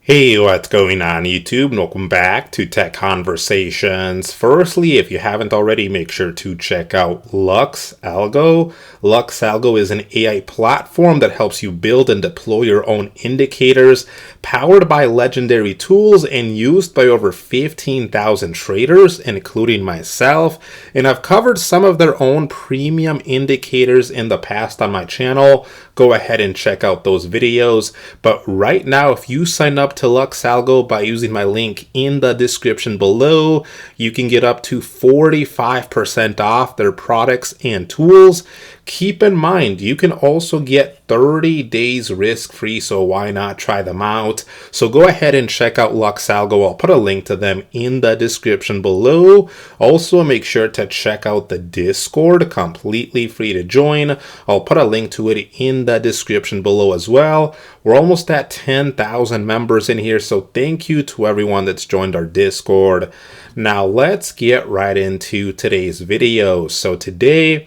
Hey, what's going on YouTube? And welcome back to Tech Conversations. Firstly, if you haven't already, make sure to check out LuxAlgo. LuxAlgo is an AI platform that helps you build and deploy your own indicators, powered by legendary tools and used by over 15,000 traders, including myself. And I've covered some of their own premium indicators in the past on my channel. Go ahead and check out those videos. But right now, if you sign up to LuxAlgo by using my link in the description below, you can get up to 45% off their products and tools. Keep in mind, you can also get 30 days risk-free, so why not try them out? So go ahead and check out LuxAlgo. I'll put a link to them in the description below. Also, make sure to check out the Discord, completely free to join. I'll put a link to it in the description below as well. We're almost at 10,000 members in here, so thank you to everyone that's joined our Discord. Now let's get right into today's video. So today,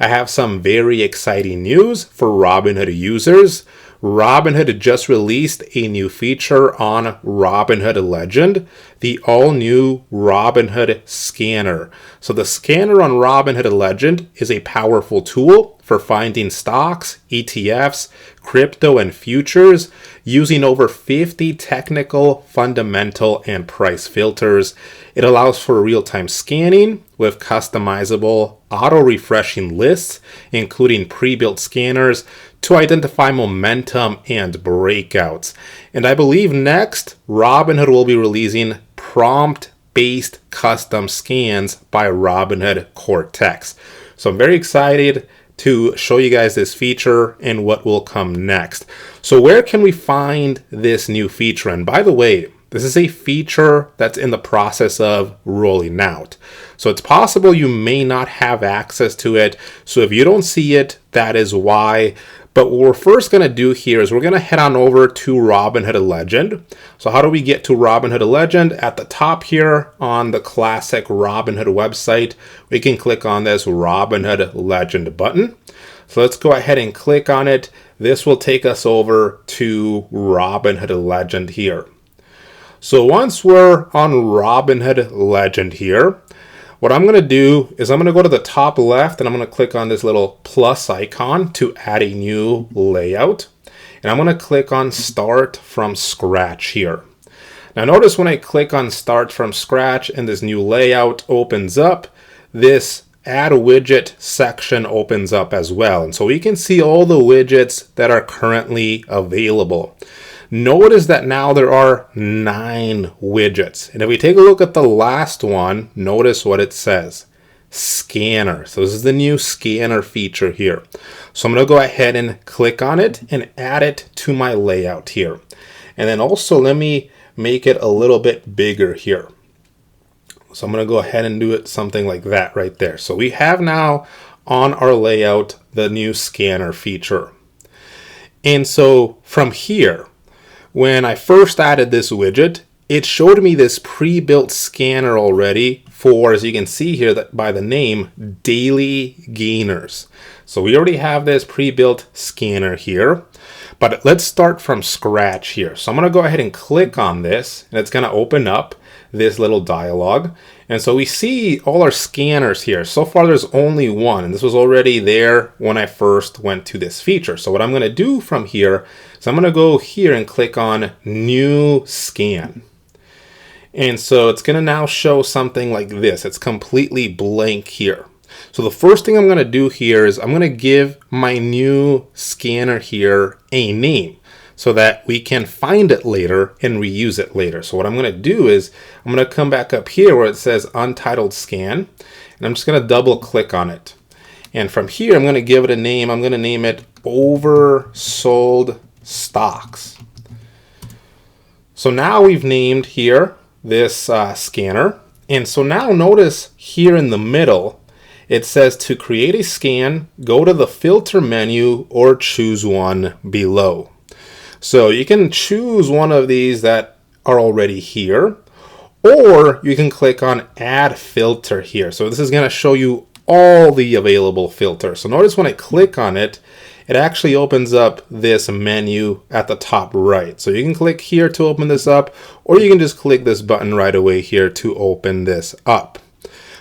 I have some very exciting news for Robinhood users. Robinhood just released a new feature on Robinhood Legend, the all-new Robinhood Scanner. So the scanner on Robinhood Legend is a powerful tool for finding stocks, ETFs, crypto, and futures using over 50 technical, fundamental, and price filters. It allows for real-time scanning with customizable auto-refreshing lists, including pre-built scanners to identify momentum and breakouts. And I believe next, Robinhood will be releasing prompt-based custom scans by Robinhood Cortex. So I'm very excited to show you guys this feature and what will come next. So where can we find this new feature? And by the way, this is a feature that's in the process of rolling out. So it's possible you may not have access to it. So if you don't see it, that is why. But what we're first going to do here is we're going to head on over to Robinhood Legend. So how do we get to Robinhood Legend? At the top here on the classic Robinhood website, we can click on this Robinhood Legend button. So let's go ahead and click on it. This will take us over to Robinhood Legend here. So once we're on Robinhood Legend here, what I'm going to do is I'm going to go to the top left and I'm going to click on this little plus icon to add a new layout. And I'm going to click on Start from Scratch here. Now notice when I click on Start from Scratch and this new layout opens up, this Add Widget section opens up as well. And so we can see all the widgets that are currently available. Notice that now there are 9 widgets. And if we take a look at the last one, notice what it says. Scanner. So this is the new scanner feature here. So I'm going to go ahead and click on it and add it to my layout here. And then also let me make it a little bit bigger here. So I'm going to go ahead and do it something like that right there. So we have now on our layout the new scanner feature. And so from here, when I first added this widget, it showed me this pre-built scanner already for, as you can see here, that by the name, Daily Gainers. So we already have this pre-built scanner here, but let's start from scratch here. So I'm going to go ahead and click on this, and it's going to open up this little dialog. And so we see all our scanners here. So far there's only one, and this was already there when I first went to this feature. So what I'm going to do from here is I'm going to go here and click on New Scan. And so it's going to now show something like this. It's completely blank here. So the first thing I'm going to do here is I'm going to give my new scanner here a name, so that we can find it later and reuse it later. So what I'm going to do is I'm going to come back up here where it says Untitled Scan, and I'm just going to double click on it. And from here, I'm going to give it a name. I'm going to name it Oversold Stocks. So now we've named here this scanner. And so now notice here in the middle, it says to create a scan, go to the filter menu or choose one below. So you can choose one of these that are already here, or you can click on Add Filter here. So this is going to show you all the available filters. So notice when I click on it, it actually opens up this menu at the top right. So you can click here to open this up, or you can just click this button right away here to open this up.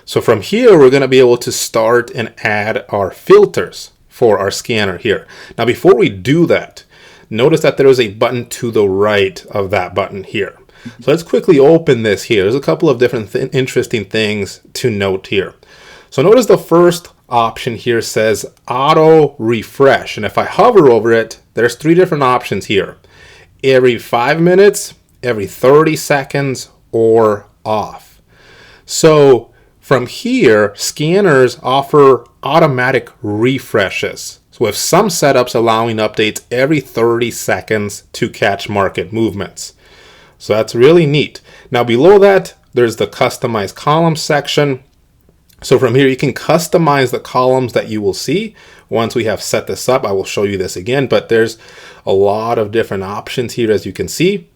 So from here, we're going to be able to start and add our filters for our scanner here. Now, before we do that, notice that there is a button to the right of that button here. So let's quickly open this here. There's a couple of different interesting things to note here. So notice the first option here says auto refresh. And if I hover over it, there's 3 different options here. Every 5 minutes, every 30 seconds, or off. So from here, scanners offer automatic refreshes, so with some setups allowing updates every 30 seconds to catch market movements. So that's really neat. Now below that, there's the customize columns section. So from here, you can customize the columns that you will see. Once we have set this up, I will show you this again, but there's a lot of different options here, as you can see.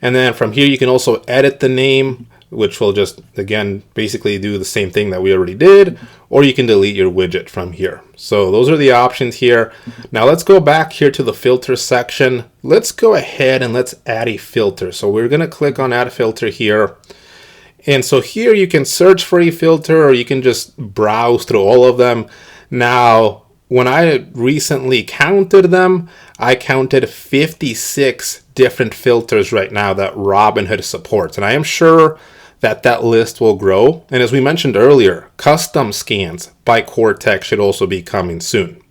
And then from here, you can also edit the name, which will just, again, basically do the same thing that we already did, or you can delete your widget from here. So those are the options here. Now let's go back here to the filter section. Let's go ahead and let's add a filter. So we're going to click on add filter here. And so here you can search for a filter, or you can just browse through all of them. Now, when I recently counted them, I counted 56 different filters right now that Robinhood supports. And I am sure that that list will grow. And as we mentioned earlier, custom scans by Cortex should also be coming soon.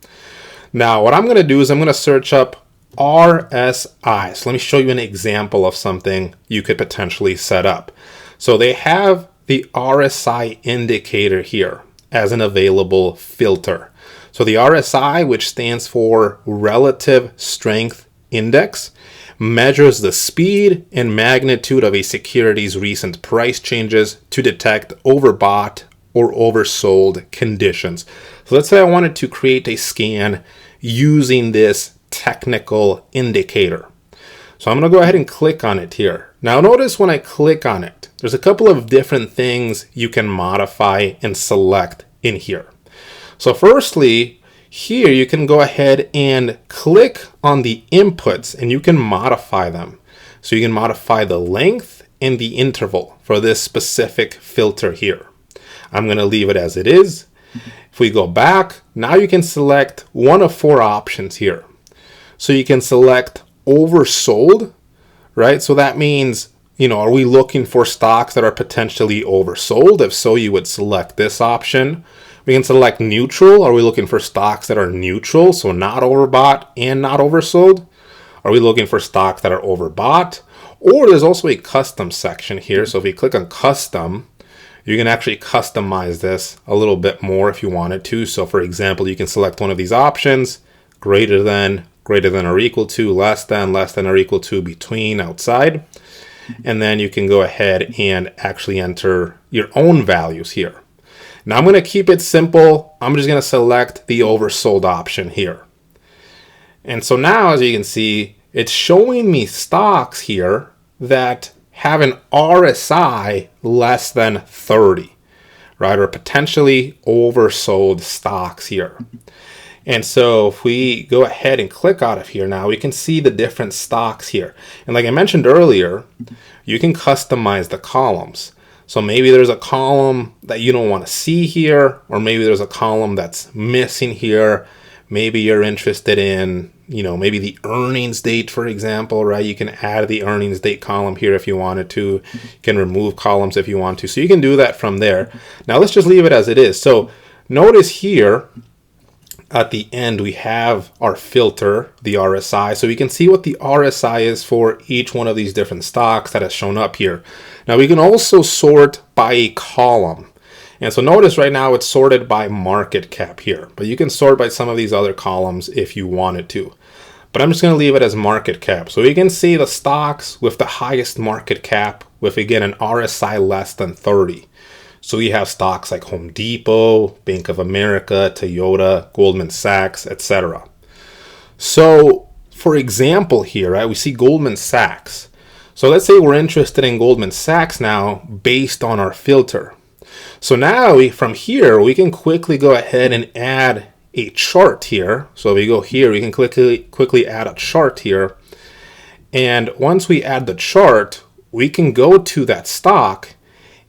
Now, what I'm going to do is I'm going to search up RSI. So let me show you an example of something you could potentially set up. So they have the RSI indicator here as an available filter. So the RSI, which stands for Relative Strength Index, measures the speed and magnitude of a security's recent price changes to detect overbought or oversold conditions. So let's say I wanted to create a scan using this technical indicator. So I'm going to go ahead and click on it here. Now notice when I click on it, there's a couple of different things you can modify and select in here. So firstly, here you can go ahead and click on the inputs and you can modify them. So you can modify the length and the interval for this specific filter here. I'm going to leave it as it is. If we go back, now you can select one of 4 options here. So you can select oversold, right? So that means, are we looking for stocks that are potentially oversold? If so, you would select this option. We can select neutral. Are we looking for stocks that are neutral, so not overbought and not oversold? Are we looking for stocks that are overbought? Or there's also a custom section here. So if you click on custom, you can actually customize this a little bit more if you wanted to. So for example, you can select one of these options: greater than or equal to, less than or equal to, between, outside. And then you can go ahead and actually enter your own values here. Now I'm going to keep it simple. I'm just going to select the oversold option here. And so now, as you can see, it's showing me stocks here that have an RSI less than 30, right? Or potentially oversold stocks here. And so if we go ahead and click out of here now, we can see the different stocks here. And like I mentioned earlier, you can customize the columns. So maybe there's a column that you don't want to see here, or maybe there's a column that's missing here. Maybe you're interested in, maybe the earnings date, for example, right? You can add the earnings date column here if you wanted to. You can remove columns if you want to. So you can do that from there. Now let's just leave it as it is. So notice here, at the end, we have our filter, the RSI. So we can see what the RSI is for each one of these different stocks that has shown up here. Now we can also sort by a column. And so notice right now it's sorted by market cap here, but you can sort by some of these other columns if you wanted to. But I'm just going to leave it as market cap. So we can see the stocks with the highest market cap with, again, an RSI less than 30. So we have stocks like Home Depot, Bank of America, Toyota, Goldman Sachs, etc. So for example here, right, we see Goldman Sachs. So let's say we're interested in Goldman Sachs now based on our filter. So now from here, we can quickly go ahead and add a chart here. So if we go here, we can quickly add a chart here. And once we add the chart, we can go to that stock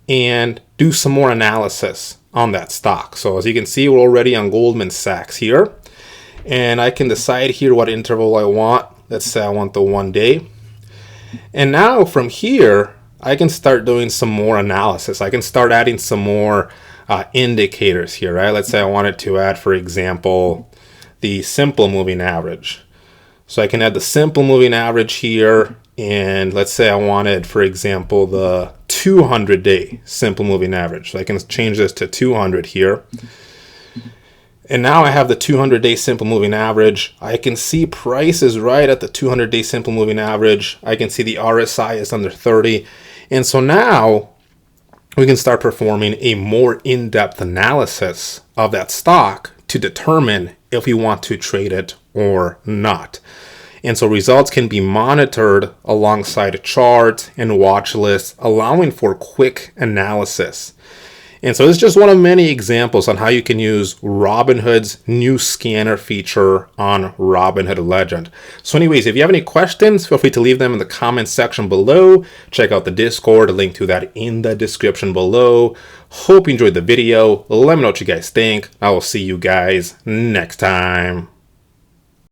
and do some more analysis on that stock. So as you can see, we're already on Goldman Sachs here. And I can decide here what interval I want. Let's say I want the 1 day. And now from here, I can start doing some more analysis. I can start adding some more indicators here, right? Let's say I wanted to add, for example, the simple moving average. So I can add the simple moving average here. And let's say I wanted, for example, the 200-day simple moving average. So I can change this to 200 here. And now I have the 200-day simple moving average. I can see prices right at the 200-day simple moving average. I can see the RSI is under 30. And so now we can start performing a more in-depth analysis of that stock to determine if we want to trade it or not. And so results can be monitored alongside a chart and watch lists, allowing for quick analysis. And so this is just one of many examples on how you can use Robinhood's new scanner feature on Robinhood Legend. So anyways, if you have any questions, feel free to leave them in the comments section below. Check out the Discord, a link to that in the description below. Hope you enjoyed the video. Let me know what you guys think. I will see you guys next time.